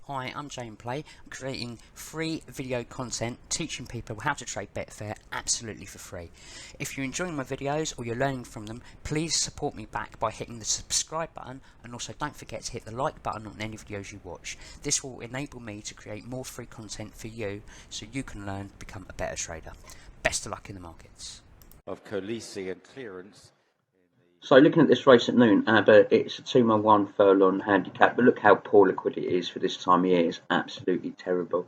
Hi, I'm Jayinplaytrader. I'm creating free video content teaching people how to trade Betfair absolutely for free. If you're enjoying my videos or you're learning from them, please support me back by hitting the subscribe button, and also don't forget to hit the like button on any videos you watch. This will enable me to create more free content for you so you can learn to become a better trader. Best of luck in the markets. Of Khaleesi and clearance. So looking at this race at noon, but it's a 2-1 furlong handicap, but look how poor liquidity is for this time of year. It's absolutely terrible.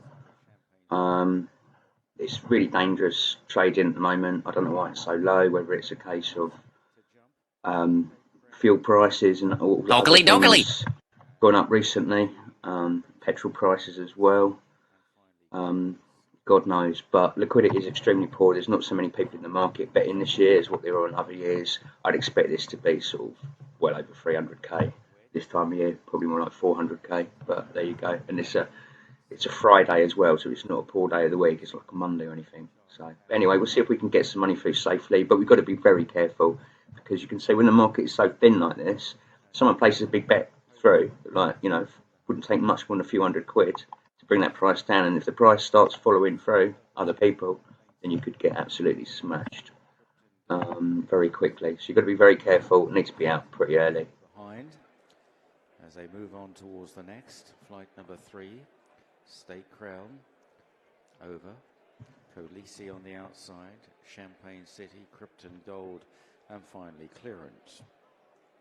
It's really dangerous trading at the moment. I don't know why it's so low, whether it's a case of fuel prices and all that has gone up recently, petrol prices as well. God knows, but liquidity is extremely poor. There's not so many people in the market betting this year as what there are in other years. I'd expect this to be sort of well over 300k this time of year, probably more like 400k. But there you go. And it's a Friday as well, so it's not a poor day of the week. It's like a Monday or anything. So anyway, we'll see if we can get some money through safely. But we've got to be very careful because you can see when the market is so thin like this, someone places a big bet through, like wouldn't take much more than a few £100 to bring that price down, and if the price starts following through other people, then you could get absolutely smashed very quickly. So you've got to be very careful. Need to be out pretty early. Behind as they move on towards the next flight, number 3, State Crown over, Khaleesi on the outside, Champagne City, Krypton Gold, and finally Clearance.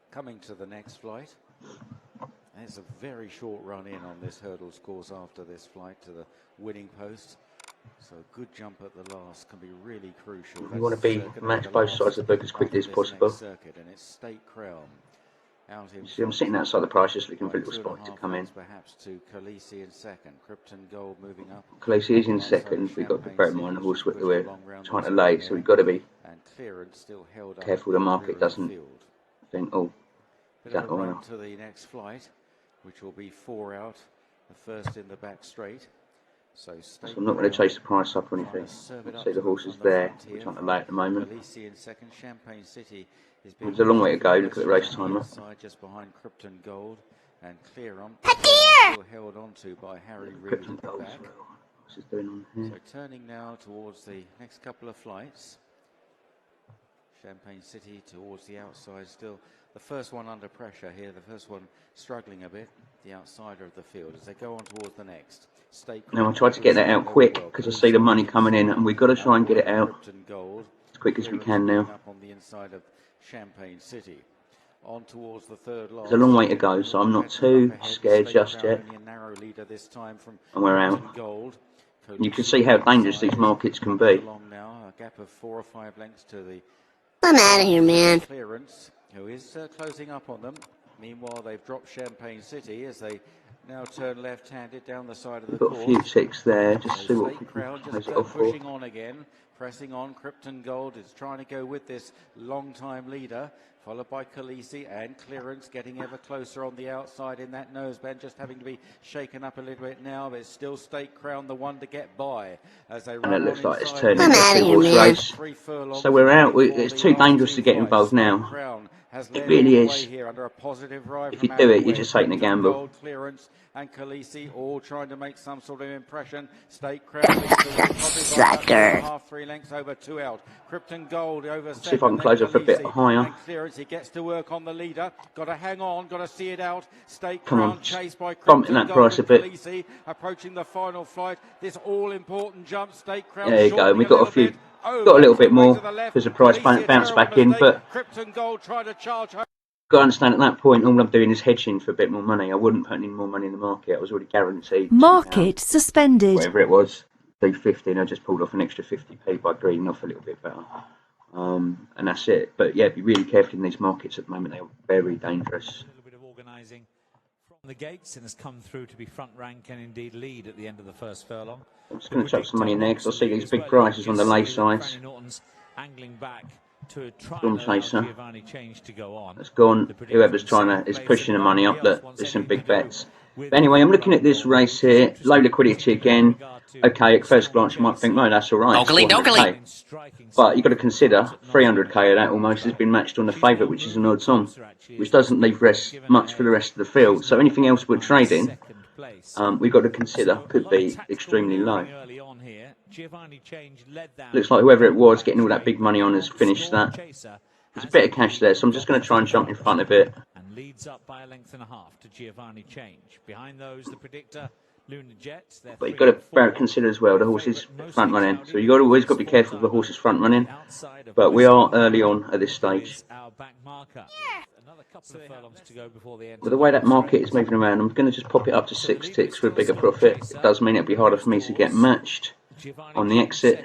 Coming to the next flight. It's a very short run in on this hurdles course after this flight to the winning post. So a good jump at the last can be really crucial. You want to be match both sides of the book as quickly as possible. Circuit, and it's State Crown. See, I'm sitting outside the price just looking for a little spot to come in. Perhaps to Khaleesi in second. Krypton Gold moving up. Khaleesi is in second. We've got to bear in mind the horse that we're trying to lay, so we've got to be careful the market doesn't think, oh, is that all? To the next flight, which will be 4 out, the first in the back straight. So I'm not going to chase the price up or anything. See the horse is there. We're trying to lay at the moment. In second, Champagne City is there's a long way to go. Look at the race timer. Just behind Krypton Gold and Clear on. Still held on to by Harry Reid at the back. What's he doing on here? So turning now towards the next couple of flights. Champagne City towards the outside still. The first one under pressure here, the first one struggling a bit, the outsider of the field as they go on towards the next. Now I tried to get that out quick because I see the money coming in, and we've got to try and get it out as quick as we can now. On the inside of Champagne City. On towards the third line. There's a long way to go, so I'm not too scared just yet. And we're out. You can see how dangerous these markets can be. A gap of 4 or 5 lengths to the I'm out of here, man. Clearance, who is closing up on them. Meanwhile, they've dropped Champagne City as they now turn left-handed down the side of the course. Got a few ticks there, just see what we can close it off for. Pushing on again, pressing on. Krypton Gold is trying to go with this long-time leader, followed by Khaleesi and Clearance getting ever closer on the outside in that noseband, just having to be shaken up a little bit now, but it's still State Crown the one to get by as they run. And it looks like it's turning into a two-horse race. So we're out. It's too dangerous to get involved now. It really is. If you do it, you're just taking a gamble. Clearance and Khaleesi all trying to make some sort of impression. State Crown Sucker. half 3 lengths over 2 out. Krypton Gold over second. See if I can close off a bit higher. Clearance, he gets to work on the leader. Got to hang on, got to see it out. State Come Crown on, chased by bumping that price a bit. Khaleesi, approaching the final flight. This all important jump. State Crown. There you go. We got a few. Got a little bit more because the price bounced back in, but Krypton Gold tried to charge her. Got to understand at that point, all I'm doing is hedging for a bit more money. I wouldn't put any more money in the market. I was already guaranteed. Market suspended. Whatever it was, 250, and I just pulled off an extra 50p by greeding off a little bit better. And that's it. But yeah, be really careful in these markets at the moment. They are very dangerous. A little bit of organising from the gates and has come through to be front rank and indeed lead at the end of the first furlong. I'm just going to chuck some money in there because I see these big prices on the lay sides. Angling back to try Storm Chaser. to go on. That's gone. Whoever's is pushing the money up. That there's some big bets. But anyway, I'm looking at this race here. Low liquidity again. Okay, at first glance you might think, no, that's all right. But you've got to consider 300k of that almost has been matched on the favourite, which is an odds on, which doesn't leave much for the rest of the field. So anything else we're trading place. we've got to consider So a could lot of be tactical extremely low. manoeuvring early on here. Giovanni Change led that. Looks like whoever it was getting all that big money on has finished that. There's a bit of cash there, so I'm just going to try and jump in front of it. And leads up by a length and a half to Giovanni Change. Behind those, the predictor, Luna Jet. But you've got to consider as well the horses front running. So you've always got to be careful of the horses front running. But we are early on at this stage. With the way that market is moving around, I'm going to just pop it up to 6 ticks for a bigger profit. It does mean it'll be harder for me to get matched on the exit,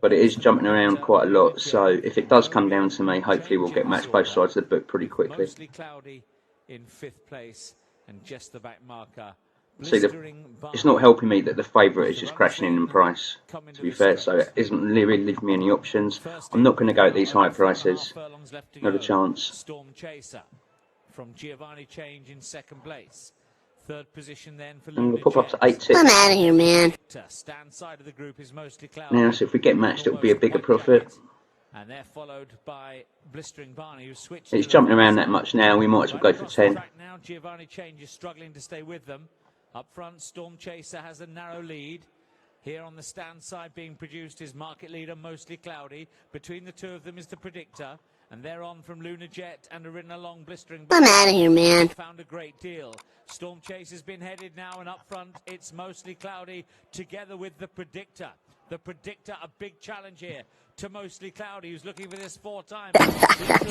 but it is jumping around quite a lot. So if it does come down to me, hopefully we'll get matched both sides of the book pretty quickly. Mostly cloudy in 5th place and just the back marker. See, it's not helping me that the favourite is just crashing in price, to be fair, so it isn't really leaving me any options. I'm not going to go at these high prices, not a chance. Storm Chaser from Giovanni Change in 2nd place. 3rd position then for And we'll pop up to 8 ticks. I'm out of here, man. Stand side of the group is mostly cloudy. Now, so if we get matched, it'll be a bigger profit. And they're followed by Blistering Barney, who switched. It's jumping around that much now, we might as well go for 10. Now Giovanni Change is struggling to stay with them. Up front, Storm Chaser has a narrow lead. Here on the stand side being produced is market leader, mostly cloudy. Between the two of them is the predictor. And they're on from Luna Jet and are ridden along Blistering. I'm out of here, man. Found a great deal. Storm Chaser's been headed now, and up front it's mostly cloudy together with the predictor. The predictor, a big challenge here to mostly cloudy, who's looking for this 4 times.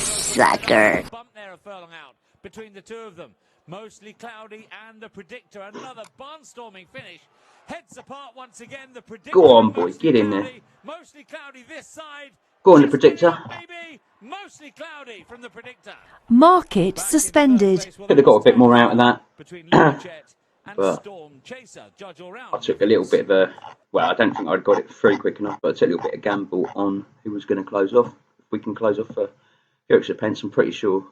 Sucker. Bump there a furlong out between the two of them. Mostly cloudy and the predictor. Another barnstorming finish. Heads apart once again. The predictor. Go on, boy, get in there. Mostly cloudy this side. Go on, the predictor. Maybe mostly cloudy from the predictor. Market suspended. Could have got a bit more out of that. Between Jet and But Storm Chaser, judge all round. I took a little bit of a, well, I don't think I'd got it through quick enough, but I took a little bit of gamble on who was going to close off. If we can close off for a few extra pence, I'm pretty sure.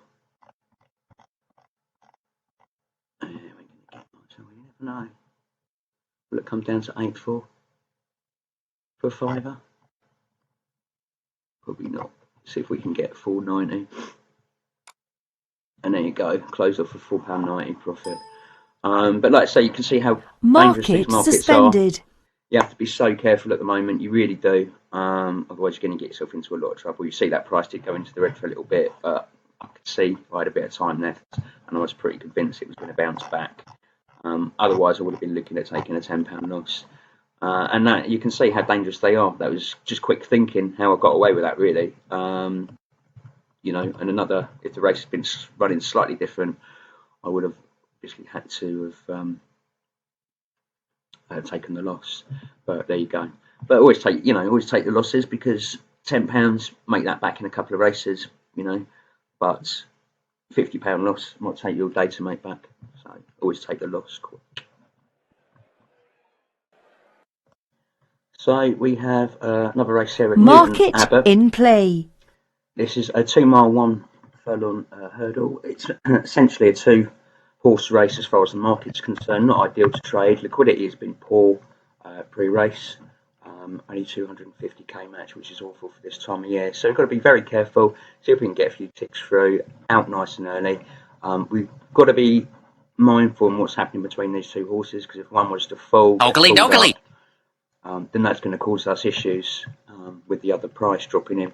No. Will it come down to 8-4 for a fiver? Probably not. See if we can get $4.90. And there you go, close off for £4.90 profit. But like I say, you can see how dangerous these markets suspended. are. You have to be so careful at the moment, you really do. Otherwise you're going to get yourself into a lot of trouble. You see that price did go into the red for a little bit, but I could see I had a bit of time left and I was pretty convinced it was going to bounce back. Otherwise I would have been looking at taking a £10 loss. And that, you can see how dangerous they are. That was just quick thinking how I got away with that, really. You know, and another, if the race had been running slightly different, I would have obviously had to have taken the loss. But there you go. But always take, you know, always take the losses, because £10 make that back in a couple of races, you know. But £50 loss might take you all day to make back. So always take the loss. So we have another race here at Market Abbott. in play. This is a 2 mile 1 furlong hurdle. It's essentially a 2-horse race as far as the market's concerned. Not ideal to trade. Liquidity has been poor pre-race. Only 250k match, which is awful for this time of year. So we've got to be very careful. See if we can get a few ticks through. Out nice and early. We've got to be mindful of what's happening between these two horses, because if one was to fall, then that's going to cause us issues with the other price dropping in.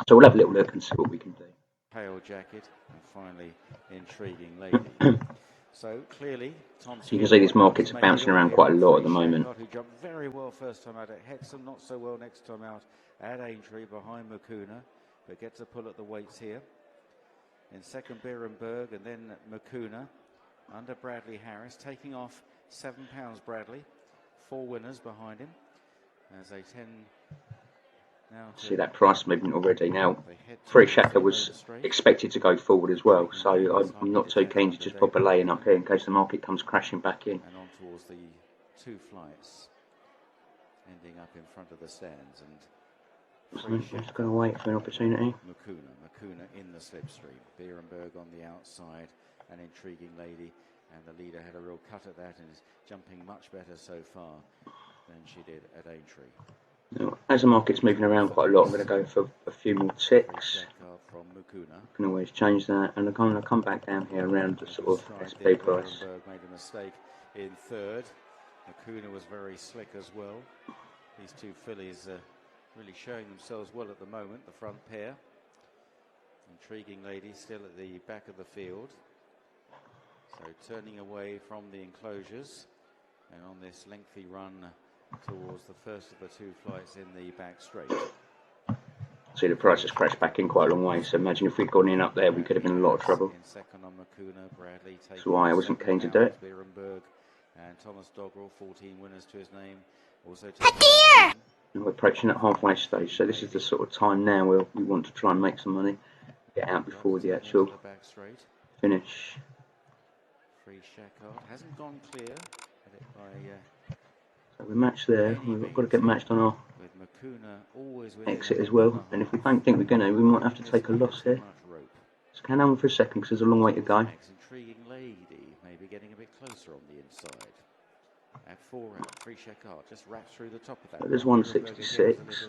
So we'll have a little look and see what we can do. Pale jacket and finally intriguing lady. So clearly, Thompson. So you can see these markets are bouncing around quite a lot at the moment. Who jumped very well first time out at Hexham, not so well next time out at Aintree behind Makuna, but gets a pull at the weights here. In second, Berenberg, and then Makuna under Bradley Harris, taking off £7 Bradley. 4 winners behind him. As a 10 now. See that price movement already now. Free Shaka was expected to go forward as well, so I'm not too keen to just pop a lay in up here in case the market comes crashing back in. And on towards the 2 flights, ending up in front of the stands. And So I'm just going to wait for an opportunity. Makuna in the slipstream. Berenberg on the outside, an intriguing lady. And the leader had a real cut at that and is jumping much better so far than she did at Aintree. Now, as the market's moving around quite a lot, I'm going to go for a few more ticks. From Makuna. I can always change that, and I'm going to come back down here around the sort of SP price. Made a the stake in third. Makuna was very slick as well. These two fillies really showing themselves well at the moment, the front pair. Intriguing Lady still at the back of the field. So turning away from the enclosures and on this lengthy run towards the first of the two flights in the back straight. See, the price has crashed back in quite a long way, so imagine if we'd gone in up there, we could have been in a lot of trouble. In second on Makuna, Bradley That's why I wasn't keen to do it. Berenberg and Thomas Doggerel, 14 winners to his name. Also We're approaching that halfway stage, so this is the sort of time now where we want to try and make some money, get out before the actual finish. Free Shakard hasn't gone clear. So we're matched there. We've got to get matched on our with Makuna always exit as well. And if we don't think we're going to, we might have to take a loss here. Just hang on for a second because there's a long way to go. Intriguing Lady, maybe getting a bit closer on the inside. At 4 out, Free Shakard just wraps through the top of that. So there's 166.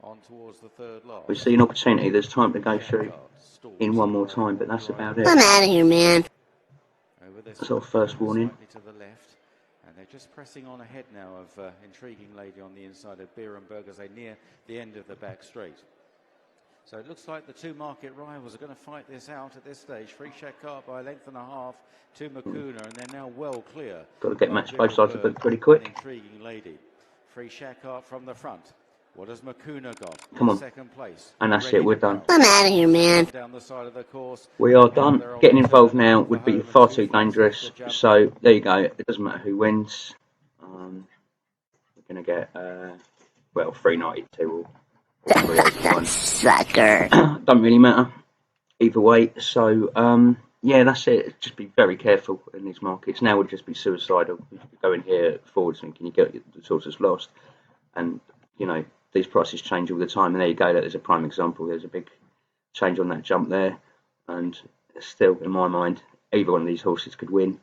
On towards the third last. We see an opportunity. There's time to go through in one more time, but that's about it. I'm out of here, man. That's our first warning. To the left, and they're just pressing on ahead now of Intriguing Lady on the inside of Berenberg as they near the end of the back straight. So it looks like the two market rivals are going to fight this out at this stage. Free Shakard by a length and a half to Makuna, and they're now well clear. Got to get matched both sides of it pretty quick. Intriguing Lady. Free Shakard from the front. What has Makuna got? Come on. Second place. And that's it, we're done. I'm out of here, man. Down the side of the course. We are done. Getting involved now would be far too dangerous. So there you go. It doesn't matter who wins. We're going to get, well, 392 or 381. Sucker. Don't really matter either way. So, yeah, that's it. Just be very careful in these markets. Now would just be suicidal. You could go in here forwards thinking you get the sources lost. And, you know, these prices change all the time, and there you go. There's a prime example. There's a big change on that jump there, and still, in my mind, either one of these horses could win,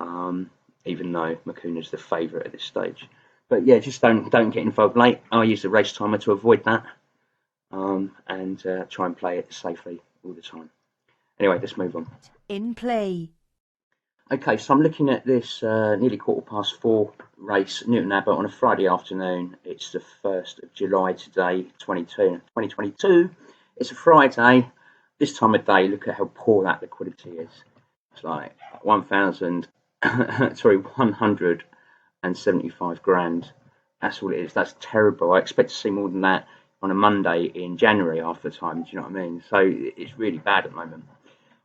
even though Makuna's the favourite at this stage. But yeah, just don't get involved late. I use the race timer to avoid that, and try and play it safely all the time. Anyway, let's move on. Inplay. Okay, so I'm looking at this nearly 4:15 race, Newton Abbot, on a Friday afternoon. It's the 1st of July today, 2022. It's a Friday. This time of day, look at how poor that liquidity is. It's like 175 grand. That's all it is. That's terrible. I expect to see more than that on a Monday in January half the time. Do you know what I mean? So it's really bad at the moment.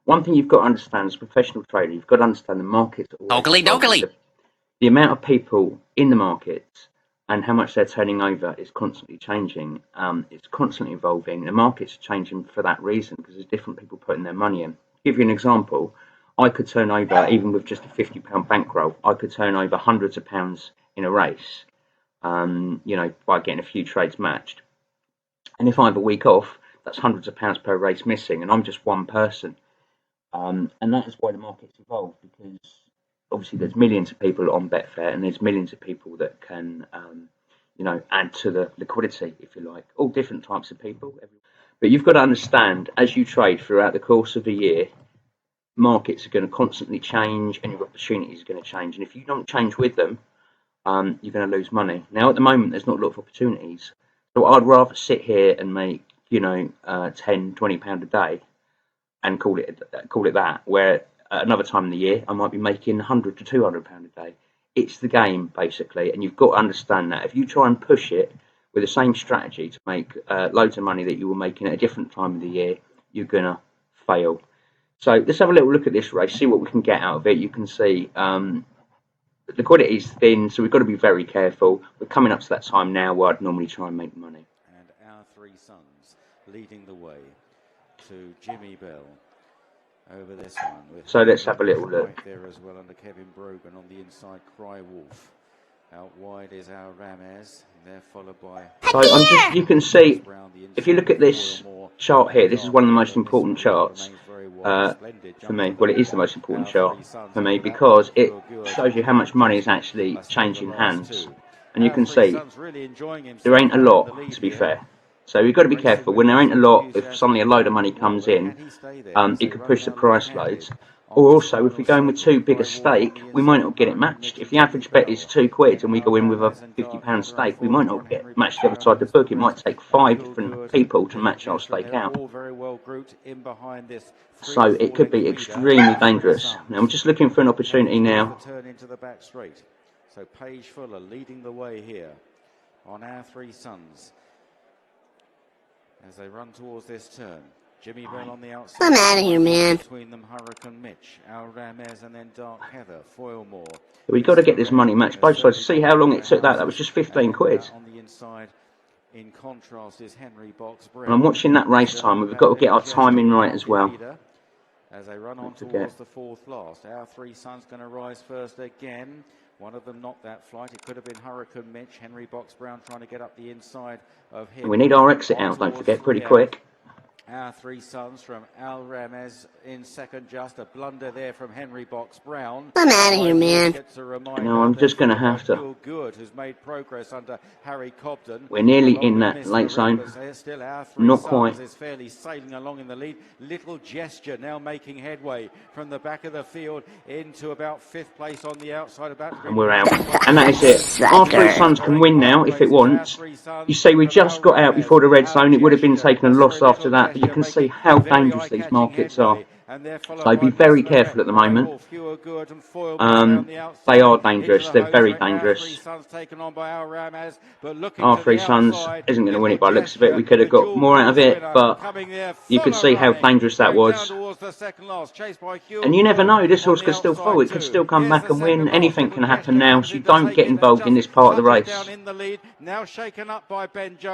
One thing you've got to understand as a professional trader, you've got to understand the markets. The amount of people in the markets and how much they're turning over is constantly changing. It's constantly evolving. The markets are changing for that reason because there's different people putting their money in. To give you an example, I could turn over, even with just a £50 bankroll, I could turn over hundreds of pounds in a race, you know, by getting a few trades matched. And if I have a week off, that's hundreds of pounds per race missing, and I'm just one person. And that is why the market's evolved, because obviously there's millions of people on Betfair, and there's millions of people that can, you know, add to the liquidity, if you like. All different types of people. But you've got to understand, as you trade throughout the course of a year, markets are going to constantly change, and your opportunities are going to change. And if you don't change with them, you're going to lose money. Now, at the moment, there's not a lot of opportunities. So I'd rather sit here and make, you know, £10, £20 a day, and call it that, where another time in the year I might be making £100 to £200 a day. It's the game, basically, and you've got to understand that. If you try and push it with the same strategy to make loads of money that you were making at a different time of the year, you're going to fail. So let's have a little look at this race, see what we can get out of it. You can see liquidity is thin, so we've got to be very careful. We're coming up to that time now where I'd normally try and make money. And our three sons leading the way to Jimmy Bell over this one. So let's have a little look. Right there as well under Kevin Brogan on the inside, Cry Wolf. Out wide is our Ramez. They're followed by. So you can see, if you look at this chart here, this is one of the most important charts for me. Well, it is the most important chart for me because it shows you how much money is actually changing hands. And you can see there ain't a lot, to be fair. So you've got to be careful. When there ain't a lot, if suddenly a load of money comes in, it could push the price loads. Or also, if we're going with too big a stake, we might not get it matched. If the average bet is £2 and we go in with a £50 stake, we might not get matched the other side of the book. It might take 5 different people to match our stake out. So it could be extremely dangerous. Now I'm just looking for an opportunity now. So Page Fuller leading the way here on our three sons as they run towards this turn. Jimmy Bell on the outside. I'm out of here, man. Between them, Hurricane Mitch, Al Ramez, and then Dark Heather, Foilmore. We've got to get this money matched both sides. See how long it took that? That was just 15 quid. On the inside, in contrast, is Henry Box Brown. And I'm watching that race time. We've got to get our timing right as well. As they run on towards the fourth last. Our three sons going to rise first again. One of them knocked that flight. It could have been Hurricane Mitch. Henry Box Brown trying to get up the inside of him. And we need our exit out, don't forget, pretty quick. Our three sons from Al Ramez in second, just a blunder there from Henry Box Brown. I'm out of here, man. No, I'm just going to have to. Good has made progress under Harry Cobden. We're nearly in that late zone. Not quite. Is fairly sailing along in the lead. Little Gesture now making headway from the back of the field into about fifth place on the outside. And we're out. And that is it. Our three sons can win now if it wants. You see, we just got out before the red zone. It would have been taking a loss after that. But you can see how dangerous these markets are. So be very careful at the moment. They are dangerous. They're very dangerous. Our three sons isn't going to win it by the looks of it. We could have got more out of it, but you could see how dangerous that was. And you never know. This horse could still fall. It could still come back and win. Anything can happen now. So you don't get involved in this part of the race.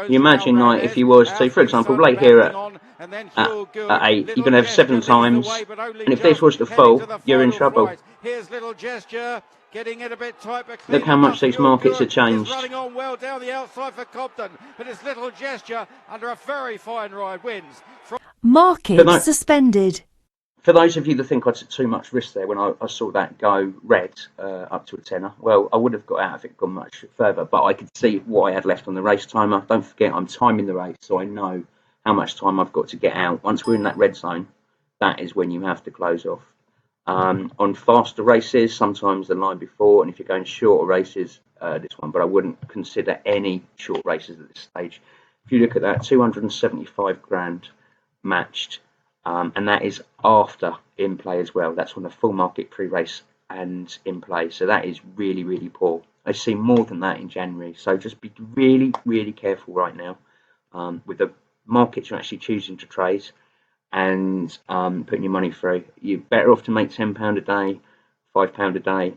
You imagine, like, if you was to, for example, late here at 8, you're going to have 7 times. And if this was to fall, you're in trouble. Here's Little Gesture getting it a bit tight, but look how much these markets have changed. Running on well down the outside for Cobden, but it's Little Gesture under a very fine ride wins. Market suspended. For those of you that think I took too much risk there when I saw that go red up to a tenner, well, I would have got out if it gone much further, but I could see what I had left on the race timer. Don't forget, I'm timing the race, so I know how much time I've got to get out. Once we're in that red zone, that is when you have to close off. On faster races, sometimes the line before, and if you're going shorter races, this one, but I wouldn't consider any short races at this stage. If you look at that, 275 grand matched, and that is after Inplay as well. That's on the full market pre-race and Inplay, so that is really, really poor. I see more than that in January, so just be really, really careful right now with the markets you're actually choosing to trade and putting your money through. You're better off to make £10 a day, £5 a day,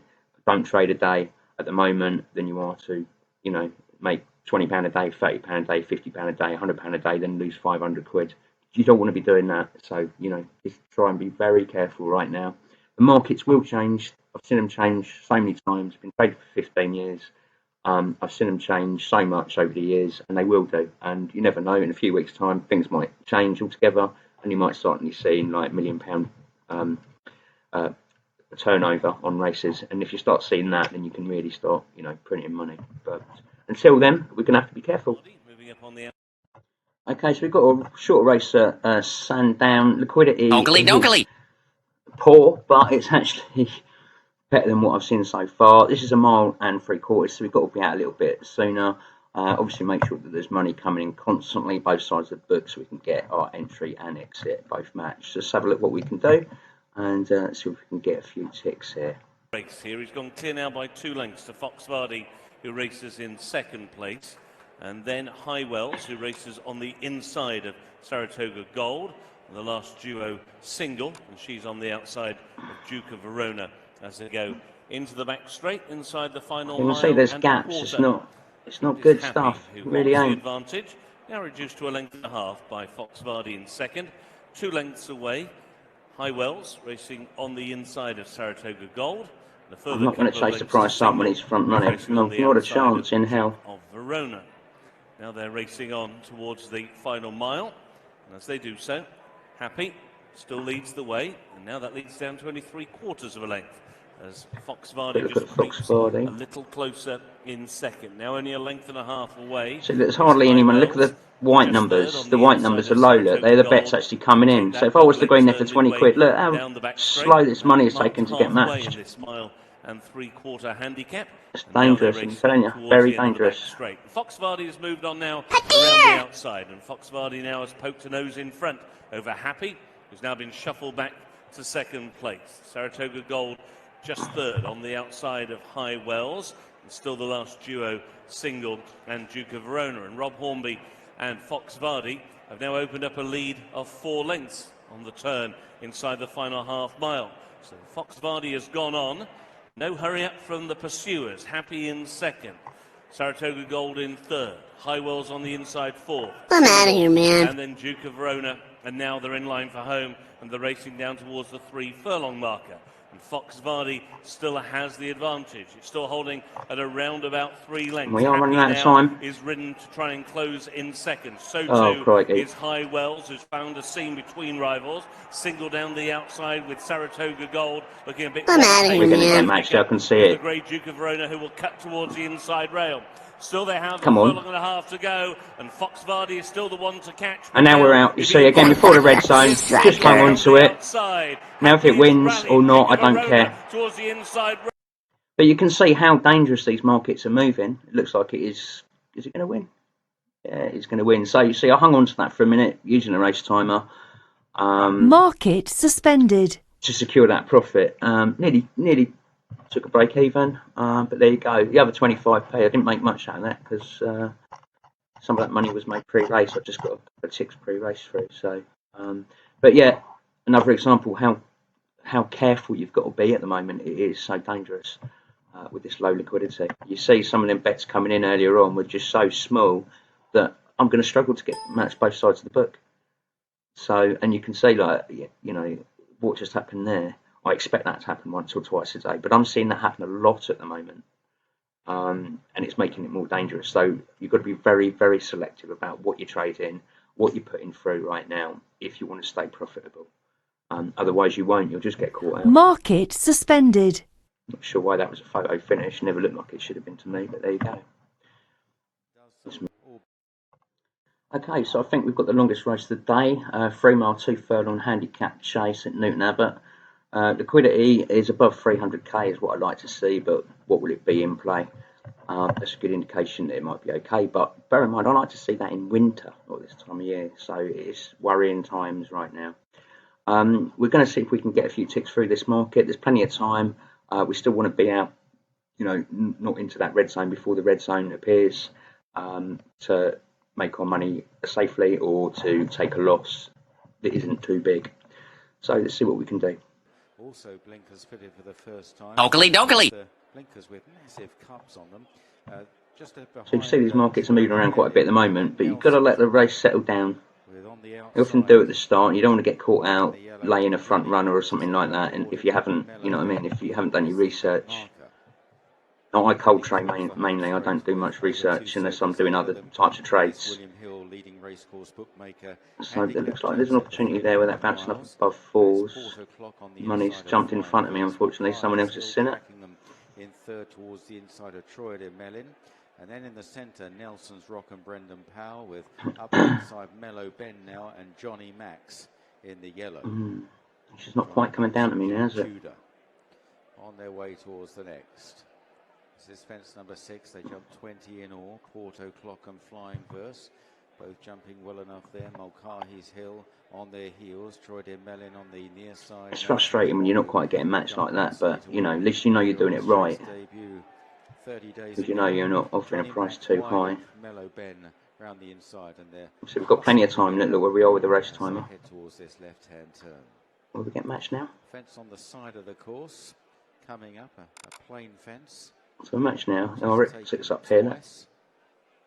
don't trade a day at the moment than you are to, you know, make £20 a day, £30 a day, £50 a day, £100 a day, then lose 500 quid. You don't want to be doing that. So, you know, just try and be very careful right now. The markets will change. I've seen them change so many times. I've been trading for 15 years. I've seen them change so much over the years, and they will do. And you never know, in a few weeks' time, things might change altogether, and you might suddenly see like £1 million turnover on races. And if you start seeing that, then you can really start, you know, printing money. But until then, we're going to have to be careful. Okay, so we've got a short race at Sandown. Liquidity is poor, but it's actually better than what I've seen so far. This is 1 mile and 3/4, so we've got to be out a little bit sooner. Obviously, make sure that there's money coming in constantly, both sides of the book, so we can get our entry and exit both matched. Just have a look what we can do and see if we can get a few ticks here. Race here, he's gone clear now by 2 lengths to Fox Vardy, who races in 2nd place. And then Highwells, who races on the inside of Saratoga Gold, the last duo single, and she's on the outside of Duke of Verona as they go into the back straight inside the final You mile. can see there's gaps. It's not good stuff. It really ain't. Advantage now reduced to 1.5 lengths by Fox Vardy in 2nd, 2 lengths away. Highwells racing on the inside of Saratoga Gold. I'm not going to chase the price up when he's front running. No, not a chance in hell. Of Verona. Now they're racing on towards the final mile, and as they do so, Happy still leads the way, and now that leads down to only 3/4 of a length as Fox Vardy Quick look just at Fox creeps Vardy. a little closer in second. Now only a length and a half away. So there's hardly anyone. Look at the white numbers. The white numbers are low. Look, they're the bets actually coming in. So if I was to go in there for 20 quid, look how slow this money is taken to get matched. This mile and three-quarter handicap. It's dangerous, I'm telling you, very dangerous. Fox Vardy has moved on now around the outside, and Fox Vardy now has poked a nose in front over Happy, who's now been shuffled back to second place. Saratoga Gold just third on the outside of High Wells, and still the last duo, Single and Duke of Verona. And Rob Hornby and Fox Vardy have now opened up a lead of 4 lengths on the turn inside the final half mile. So Fox Vardy has gone on. No hurry up from the pursuers. Happy in second. Saratoga Gold in third. High Wells on the inside fourth. I'm out of here, man. And then Duke of Verona. And now they're in line for home, and they're racing down towards the 3 furlong marker. And Fox Vardy still has the advantage. It's still holding at around about 3 lengths. We are running out of time. Is ridden to try and close in second. So too is High Wells, who's found a seam between rivals. Single down the outside with Saratoga Gold looking a bit. I'm out of here, We're going to man. get matched. I can see it. The great Duke of Verona, who will cut towards the inside rail. Still they have Come a on. furlong and a half to go, and Fox Vardy is still the one to catch. And now we're out. You see, again, before the red zone, just hang on to it. Now if it wins or not, I don't care. Towards the inside. But you can see how dangerous these markets are moving. It looks like it is. Is it going to win? Yeah, it's going to win. So you see, I hung on to that for a minute using a race timer. Market suspended. To secure that profit. Nearly took a break even, but there you go. The other 25p, I didn't make much out of that because some of that money was made pre-race. I just got a ticks pre-race through. So, but yeah, another example how careful you've got to be at the moment. It is so dangerous with this low liquidity. You see some of them bets coming in earlier on were just so small that I'm going to struggle to get matched both sides of the book. So, and you can see, like, you know, what just happened there. I expect that to happen once or twice a day, but I'm seeing that happen a lot at the moment, and it's making it more dangerous. So you've got to be very, very selective about what you trade in, what you're putting through right now, if you want to stay profitable. Otherwise, you won't. You'll just get caught out. Market suspended. Not sure why that was a photo finish. Never looked like it should have been to me, but there you go. Okay, so I think we've got the longest race of the day. 3 mile, 2 furlong handicap chase at Newton Abbot. Liquidity is above 300k is what I'd like to see, but what will it be in play? That's a good indication that it might be okay, but bear in mind I like to see that in winter or this time of year, so it's worrying times right now. We're going to see if we can get a few ticks through this market. There's plenty of time. We still want to be out, you know, not into that red zone before the red zone appears, to make our money safely or to take a loss that isn't too big. So let's see what we can do. Also blinkers fitted for the first time. Doggly. Blinkers with massive cups on them. Just So you see these markets are moving around quite a bit at the moment, but you've got to let the race settle down. You often do at the start. You don't want to get caught out laying a front runner or something like that. And if you haven't, you know what I mean, if you haven't done your research. I cold trade mainly. I don't do much research unless I'm doing other types of trades. So it looks like there's an opportunity there where that bouncing up above 4s. Money's jumped in front of me, unfortunately. Someone else has seen it. In third towards the inside of Troy de Mellin. And then in the centre, Nelson's Rock and Brendan Powell with up inside Mellow Ben now and Johnny Max in the yellow. She's not quite coming down to me now, is it? On their way towards the next. This is fence number 6. They jump 20 in all. Porto Clock and Flying Verse. Both jumping well enough there. Mulcahy's Hill on their heels. Troy de Mellin on the near side. It's frustrating when you're not quite getting matched like that, but you know, at least you know you're doing it right. Because you know you're not offering a price too high. Mellow Ben round the inside, and there. So we've got plenty of time. Look where we are with the race timer. Head towards this left-hand turn. Will we get matched now? Fence on the side of the course, coming up a plain fence. So we're matched now. Rick sits up here. Look.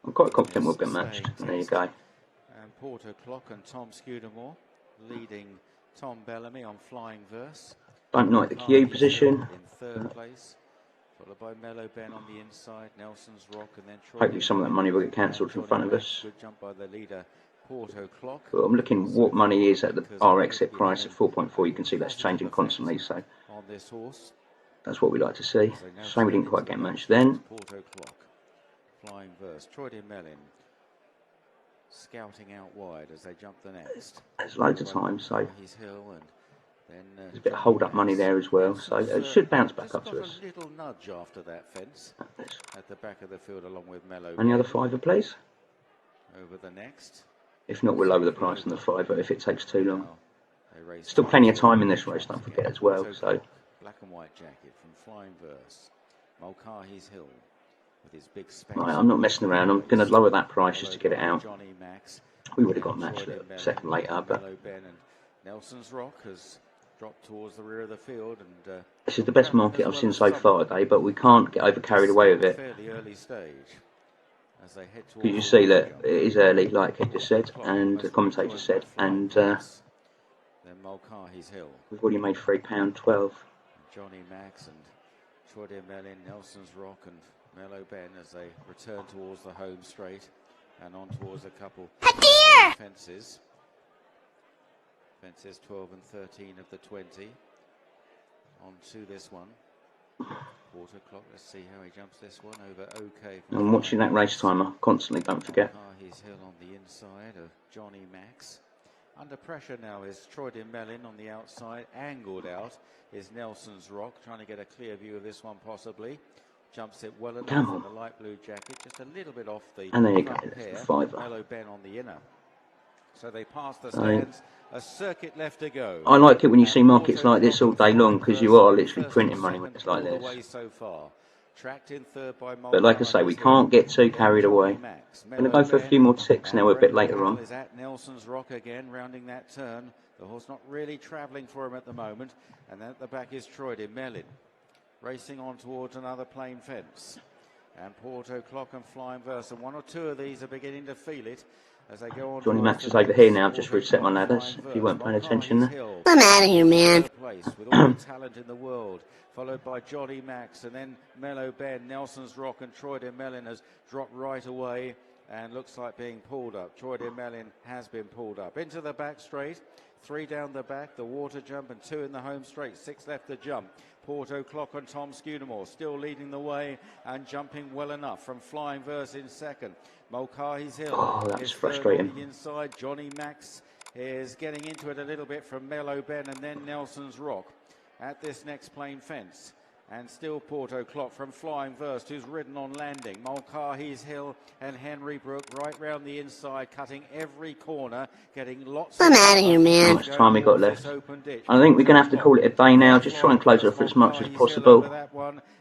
I'm quite confident we'll get matched. And there you go. And Porto Clock and Tom Scudamore leading Tom Bellamy on Flying Verse. Don't like the queue position. In third place. Followed by Mellow Ben on the inside, Nelson's Rock, and then Troy. Hopefully some of that money will get cancelled in front of us. Good jump by the leader, Porto Clock. But I'm looking what money is at our exit price at 4.4. You can see that's changing constantly. So on this horse, That's what we like to see. So now Shame we didn't turning quite to get the matched left, then. Porto Clock, Flying Verse, Troy de Melin scouting out wide as they jump the next. There's loads of time, so His Hill and then there's a bit of hold-up money there as well, so it should bounce back up to us. Just got a little nudge after that fence at the back of the field along with Mellow. Any other fiver, please? Over the next. If not, we'll lower the price on the fiver if it takes too long. Still plenty of time in this race, don't forget as well. So black and white jacket from Flying Verse, Mulcahy's Hill with his big right, I'm not messing around. I'm going to lower that price just to get it out. We would have got matched a second later, but Ben and Nelson's Rock has dropped towards the rear of the field, and this is the best market I've seen so far today. But we can't get over carried away with it. Fairly early stage. Because you see that it is early, like he just said, and the commentator said, and then Mulcahy's Hill. We've already made £3.12. Johnny Max and Troy de Melin, Nelson's Rock and Mellow Ben as they return towards the home straight and on towards a couple of fences. Fences 12 and 13 of the 20. On to this one. Quarter clock, let's see how he jumps this one over. Okay. I'm watching that race timer constantly, don't forget. Mulcahy's Hill on the inside of Johnny Max. Under pressure now is Troy de Melin on the outside. Angled out is Nelson's Rock, trying to get a clear view of this one possibly. Jumps it well enough in the light blue jacket, just a little bit off the and there you go, front that's pair. the fiver. Mellow Ben on the inner. So they pass the stands. A circuit left to go. I like it when you see markets like this all day long, because you are literally printing money when it's like this. So far. Tracked in third by But like I say, we can't get too carried away. I'm going to go for a few more ticks now, a bit later on. Is at Nelson's Rock again, rounding that turn. The horse not really travelling for him at the moment. And then at the back is Troy de Melin, racing on towards another plain fence. And Porto Clock and Flying Verse, and one or two of these are beginning to feel it as they go on. Johnny Max is over here now. I've just reset my ladders, if you weren't paying attention there. I'm out of here, man. With all the talent in the world, followed by Johnny Max, and then Mellow Ben, Nelson's Rock, and Troy de Melin has dropped right away and looks like being pulled up. Troy de Melin has been pulled up into the back straight. 3 down the back, the water jump, and 2 in the home straight. 6 left to jump. Porto Clock and Tom Scudamore still leading the way and jumping well enough from Flying Verse in second. Mulcahy's Hill. Oh, that's frustrating. On the inside, Johnny Max is getting into it a little bit from Mellow Ben, and then Nelson's Rock at this next plain fence. And still Porto Clock from Flying Verse, who's ridden on landing. Mulcahy's Hill and Henry Brook right round the inside, cutting every corner, getting lots I'm out of here, man. How much time we got left? I think we're going to have to call it a day now. Just try and close it off as much as possible.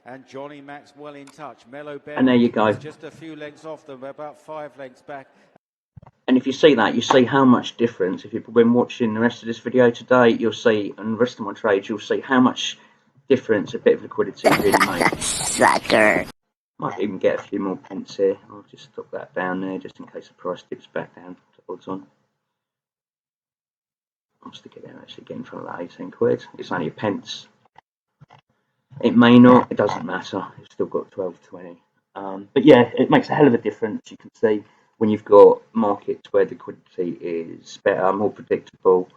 And Johnny Max well in touch. Mellow Ben, and there you go. Just a few lengths off them, about 5 lengths back. And if you see that, you see how much difference. If you've been watching the rest of this video today, you'll see, and the rest of my trades, you'll see how much difference a bit of liquidity really makes. Sucker. Might even get a few more pence here. I'll just stop that down there just in case the price dips back down to odds on. I'll stick it there, actually get in front of that 18 quid. It's only a pence. It may not, it doesn't matter. It's still got 12.20. But yeah, it makes a hell of a difference. You can see when you've got markets where liquidity is better, more predictable.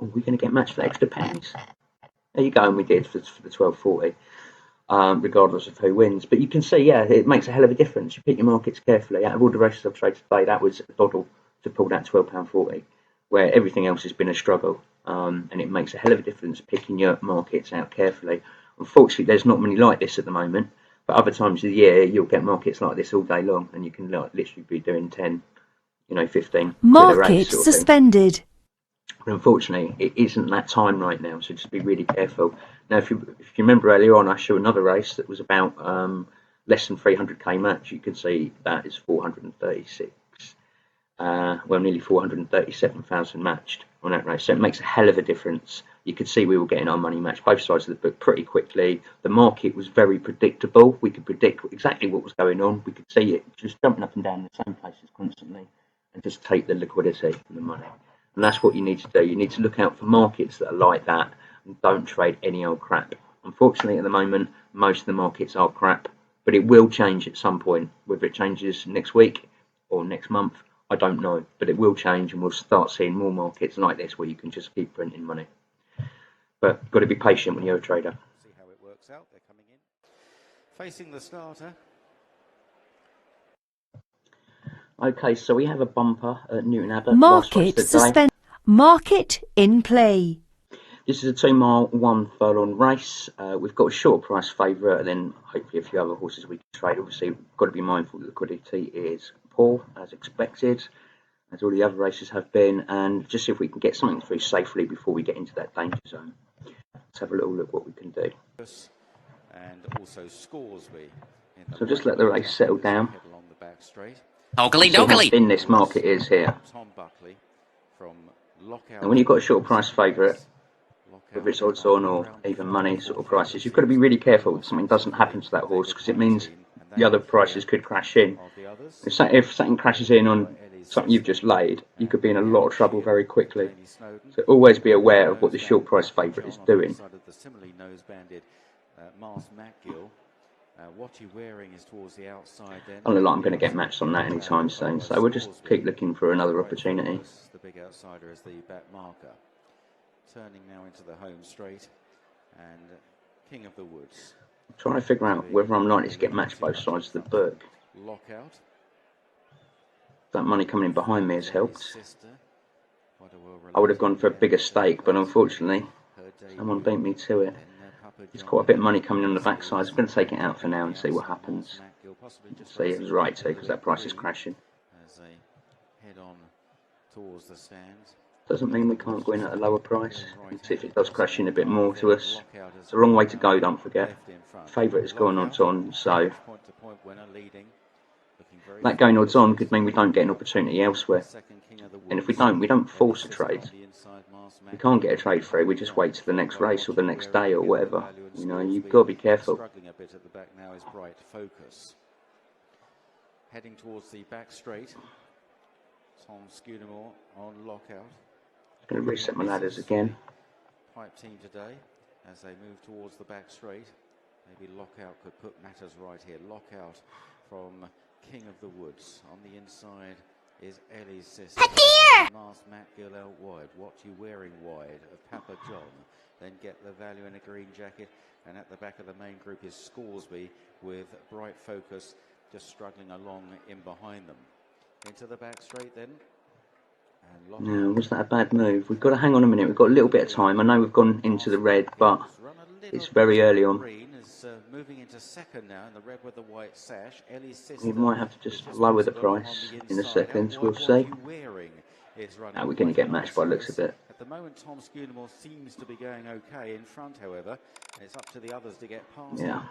Are we going to get matched for extra pennies? There you go, and we did for the 12.40, regardless of who wins. But you can see, yeah, it makes a hell of a difference. You pick your markets carefully. Out of all the races I've traded today, that was a doddle to pull that £12.40, where everything else has been a struggle. And it makes a hell of a difference picking your markets out carefully. Unfortunately, there's not many like this at the moment. But other times of the year, you'll get markets like this all day long, and you can literally be doing 10, 15. Market suspended. But unfortunately, it isn't that time right now, so just be really careful. Now, if you remember earlier on, I showed another race that was about less than 300k match. You can see that is 436, well, nearly 437,000 matched on that race. So it makes a hell of a difference. You could see we were getting our money matched both sides of the book pretty quickly. The market was very predictable. We could predict exactly what was going on. We could see it just jumping up and down in the same places constantly, and just take the liquidity and the money. And that's what you need to do. You need to look out for markets that are like that and don't trade any old crap. Unfortunately, at the moment, most of the markets are crap, but it will change at some point. Whether it changes next week or next month, I don't know, but it will change, and we'll start seeing more markets like this where you can just keep printing money. But got to be patient when you're a trader. See how it works out. They're coming in. Facing the starter. Okay, so we have a bumper at Newton Abbot. Market suspend. Market in play. This is a 2 mile, 1 furlong race. We've got a short price favourite, and then hopefully a few other horses we can trade. Obviously, we've got to be mindful that liquidity is poor, as expected, as all the other races have been, and just see if we can get something through safely before we get into that danger zone. Let's have a little look what we can do. And also Scoresby. So just let the race settle down. Along the back straight. See how thin this market is here. Tom Buckley from Lockout. And when you've got a short price favourite, whether it's odds on or even money sort of prices, you've got to be really careful that something doesn't happen to that horse, because it means the other prices could crash in. If something crashes in on something you've just laid, you could be in a lot of trouble very quickly. So always be aware of what the short price favourite is doing. What you're wearing is towards the outside. Then I don't look like I'm going to get matched on that anytime soon, so we'll just keep looking for another opportunity. The big outsider is the back marker. Turning now into the home straight, and King of the Woods. I'm trying to figure out whether I'm likely to get matched both sides of the book. Lockout. That money coming in behind me has helped. I would have gone for a bigger stake, but unfortunately, someone beat me to it. There's quite a bit of money coming on the backside. I'm going to take it out for now and see what happens. See, it was right too, because that price is crashing. As they head on towards the stands. Doesn't mean we can't go in at a lower price. Let's see if it does crash in a bit more to us. It's the wrong way to go, don't forget. Favourite is going odds on, so that going odds on could mean we don't get an opportunity elsewhere. And if we don't force a trade. We can't get a trade through, we just wait till the next race or the next day or whatever. You know, you've got to be careful. Struggling a bit at the back now is Bright Focus. Heading towards the back straight. Tom Scudamore on Lockout. Going to reset my ladders again. Pipe team today as they move towards the back straight. Maybe Lockout could put matters right here. Lockout from King of the Woods. On the inside is Ellie's sister. Mars Matgill out wide. What you wearing wide of Papa John. Then Get the Value in a green jacket. And at the back of the main group is Scoresby with Bright Focus just struggling along in behind them. Into the back straight then. No, was that a bad move? We've got to hang on a minute. We've got a little bit of time. I know we've gone into the red, but it's very early on. Moving into second now in the red with the white sash. We might have to just lower the price in a second. We'll see. We're going to get matched by the looks of it. At the moment, Tom Scudamore seems to be going okay in front, however. And it's up to the others to get past. Yeah.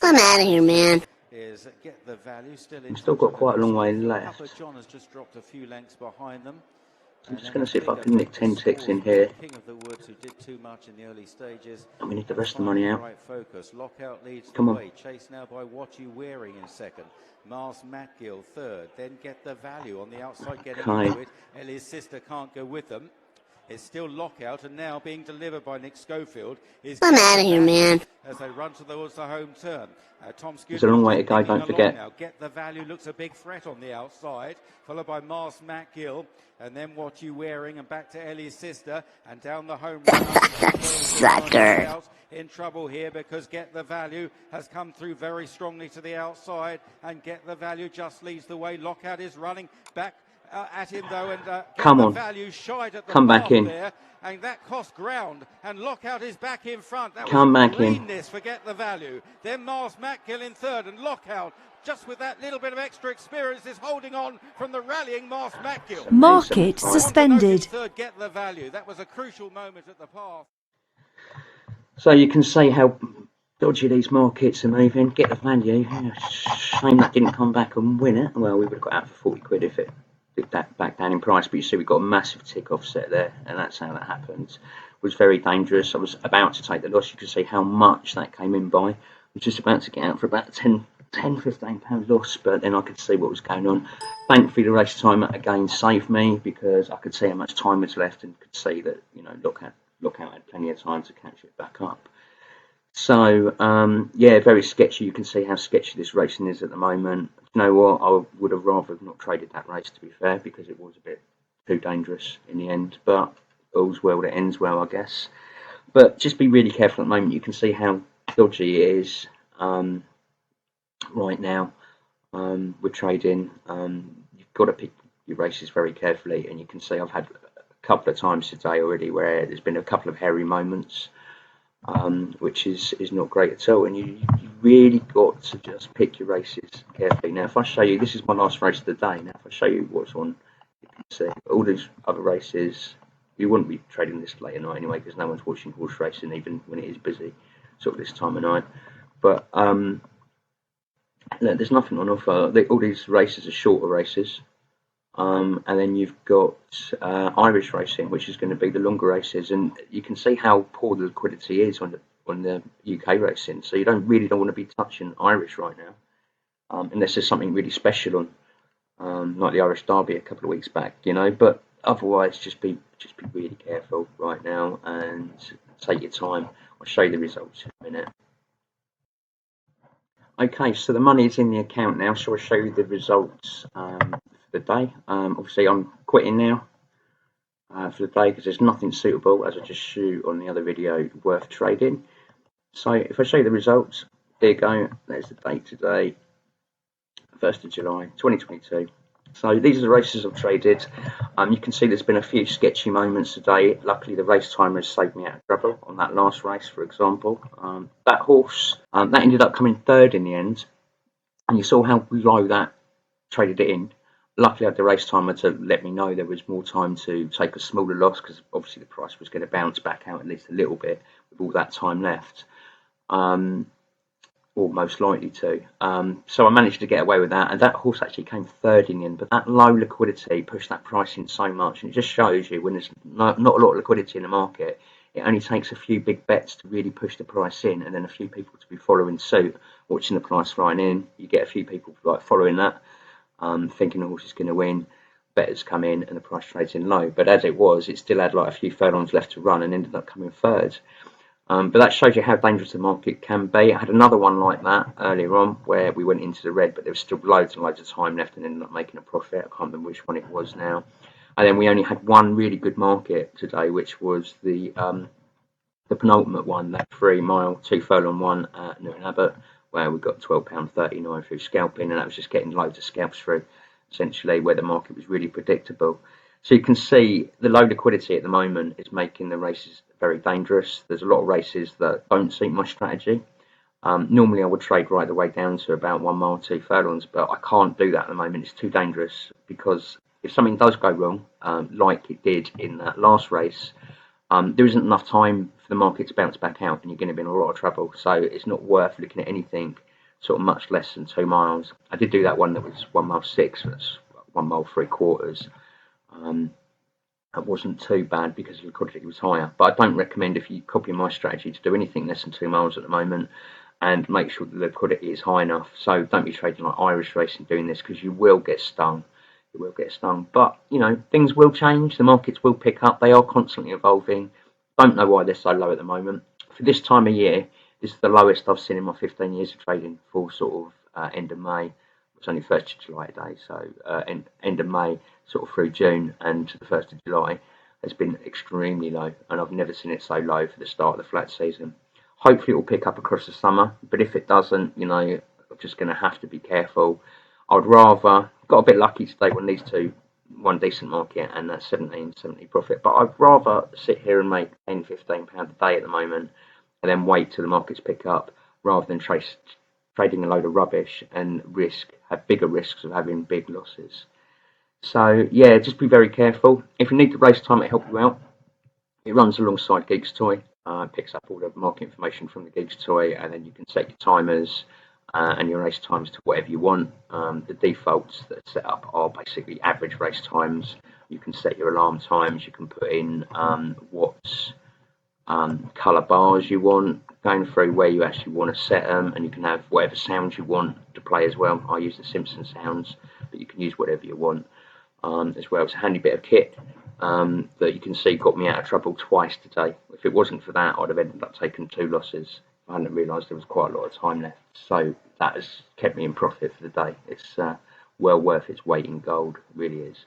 I'm out of here, man. Is Get the Value still in. We've still got quite a long way left. Papa John has just dropped a few lengths behind them. I'm just going to see if I can nick 10 ticks in here. King of the Woods, who did too much in the early stages. And we need the rest of the money out. Right focus. Lockout leads Come the on. way. Chased now by What You Wearing in second. Mars Matgill third. Then Get the Value on the outside getting into it. Ellie's sister can't go with them. It's still Lockout, and now being delivered by Nick Schofield is. I'm out of here, man. As they run towards the home turn. Tom There's a long way to go, don't forget. Now. Get the Value looks a big threat on the outside, followed by Mars Matgill, and then What You Wearing, and back to Ellie's sister, and down the home run. Sucker. In trouble here because Get the Value has come through very strongly to the outside, and Get the Value just leads the way. Lockout is running back. At him though, and come on, Value shied at the come back in there, and that cost ground, and Lockout is back in front. That come was back in. Forget the Value. Then Mars Matgill in third, and Lockout just with that little bit of extra experience is holding on from the rallying Mars Matgill. Market suspended. Third, Get the Value. That was a crucial moment at the path. So you can see how dodgy these markets are moving. Get the Value. Shame that didn't come back and win it. Well, we would have got out for 40 quid if it that back down in price, but you see we've got a massive tick offset there, and that's how that happened. It was very dangerous. I was about to take the loss. You can see how much that came in by. I was just about to get out for about 10-15 pound loss, but then I could see what was going on. Thankfully the race timer again saved me, because I could see how much time was left and could see that, you know, Lockout had plenty of time to catch it back up. So yeah, very sketchy. You can see how sketchy this racing is at the moment. You know what, I would have rather not traded that race, to be fair, because it was a bit too dangerous in the end, but all's well that ends well, I guess. But just be really careful at the moment. You can see how dodgy it is right now. We're trading. You've got to pick your races very carefully, and you can see I've had a couple of times today already where there's been a couple of hairy moments, which is not great at all. And you really got to just pick your races carefully. Now, if I show you, this is my last race of the day. Now, if I show you what's on, you can see all these other races. You wouldn't be trading this late at night anyway, because no one's watching horse racing, even when it is busy, sort of this time of night. But no, there's nothing on offer. All these races are shorter races, and then you've got Irish racing, which is going to be the longer races, and you can see how poor the liquidity is on the UK racing. So you don't want to be touching Irish right now, unless there's something really special on, like the Irish Derby a couple of weeks back, you know. But otherwise, just be really careful right now and take your time. I'll show you the results in a minute. Okay, so the money is in the account now, so I'll show you the results for the day. Obviously, I'm quitting now for the day because there's nothing suitable, as I just showed on the other video, worth trading. So if I show you the results, there you go. There's the date today, 1st of July 2022. So these are the races I've traded. You can see there's been a few sketchy moments today. Luckily, the race timer has saved me out of trouble on that last race, for example. That horse, that ended up coming third in the end. And you saw how low that traded it in. Luckily, I had the race timer to let me know there was more time to take a smaller loss, because obviously the price was going to bounce back out at least a little bit with all that time left. Or most likely to. So I managed to get away with that, and that horse actually came third in the end. But that low liquidity pushed that price in so much, and it just shows you when there's not a lot of liquidity in the market, it only takes a few big bets to really push the price in, and then a few people to be following suit, watching the price flying in. You get a few people like following that, thinking the horse is going to win. Bettors come in and the price trades in low. But as it was, it still had like a few furlongs left to run and ended up coming third. But that shows you how dangerous the market can be. I had another one like that earlier on where we went into the red, but there was still loads and loads of time left and ended up making a profit. I can't remember which one it was now. And then we only had one really good market today, which was the penultimate one, that 3 mile, 2 furlong one at Newton Abbot, where we got £12.39 through scalping, and that was just getting loads of scalps through, essentially, where the market was really predictable. So you can see the low liquidity at the moment is making the races very dangerous. There's a lot of races that don't suit my strategy. Normally I would trade right the way down to about 1 mile, 2 furlongs, but I can't do that at the moment. It's too dangerous, because if something does go wrong, like it did in that last race, there isn't enough time for the market to bounce back out, and you're going to be in a lot of trouble. So it's not worth looking at anything sort of much less than 2 miles. I did do that one that was 1 mile 6, that's 1 mile 3/4. That wasn't too bad because the liquidity was higher, but I don't recommend, if you copy my strategy, to do anything less than 2 miles at the moment, and make sure the liquidity is high enough. So don't be trading like Irish racing doing this, because you will get stung. You will get stung. But you know, things will change, the markets will pick up, they are constantly evolving. Don't know why they're so low at the moment. For this time of year, this is the lowest I've seen in my 15 years of trading, for sort of end of May. It's only 1st of July today, so end of May sort of through June and to the 1st of July has been extremely low, and I've never seen it so low for the start of the flat season. Hopefully it will pick up across the summer, but if it doesn't, you know, I'm just going to have to be careful. I'd rather, got a bit lucky today when these two, one decent market and that 17.70 profit, but I'd rather sit here and make £10-15 a day at the moment and then wait till the markets pick up, rather than trading a load of rubbish and have bigger risks of having big losses. So yeah, just be very careful. If you need the race time to help you out, it runs alongside Geeks Toy. It picks up all the market information from the Geeks Toy, and then you can set your timers and your race times to whatever you want. The defaults that are set up are basically average race times. You can set your alarm times. You can put in what colour bars you want, going through where you actually want to set them, and you can have whatever sounds you want to play as well. I use the Simpson sounds, but you can use whatever you want as well. It's a handy bit of kit that you can see got me out of trouble twice today. If it wasn't for that, I'd have ended up taking 2 losses. I hadn't realised there was quite a lot of time left, so that has kept me in profit for the day. It's well worth its weight in gold, it really is.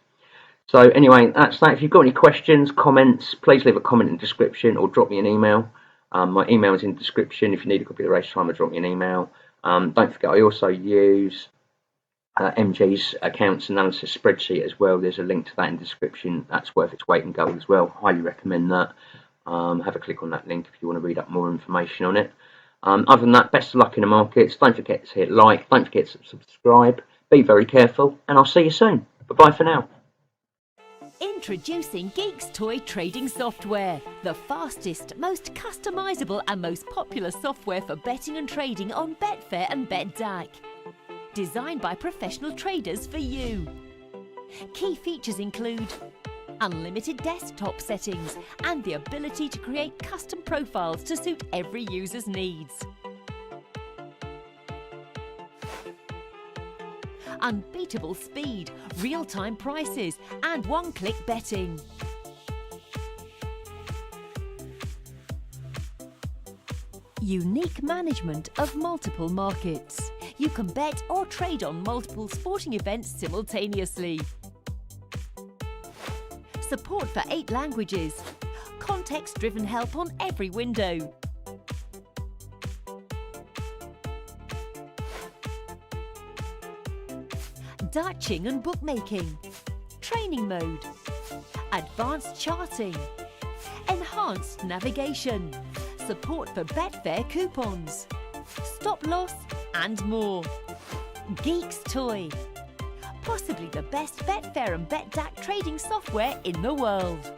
So anyway, that's that. If you've got any questions, comments, please leave a comment in the description or drop me an email. My email is in the description. If you need a copy of the race timer, drop me an email. Don't forget, I also use MG's accounts analysis spreadsheet as well. There's a link to that in the description. That's worth its weight in gold as well. Highly recommend that. Have a click on that link if you want to read up more information on it. Other than that, best of luck in the markets. Don't forget to hit like. Don't forget to subscribe. Be very careful, and I'll see you soon. Bye-bye for now. Introducing Geeks Toy trading software, the fastest, most customizable and most popular software for betting and trading on Betfair and Dodgy. Designed by professional traders for you. Key features include unlimited desktop settings and the ability to create custom profiles to suit every user's needs. Unbeatable speed, real-time prices and one-click betting. Unique management of multiple markets. You can bet or trade on multiple sporting events simultaneously. Support for 8 languages. Context-driven help on every window. Darting and bookmaking, training mode, advanced charting, enhanced navigation, support for Betfair coupons, stop loss and more. Geeks Toy, possibly the best Betfair and Dodgy trading software in the world.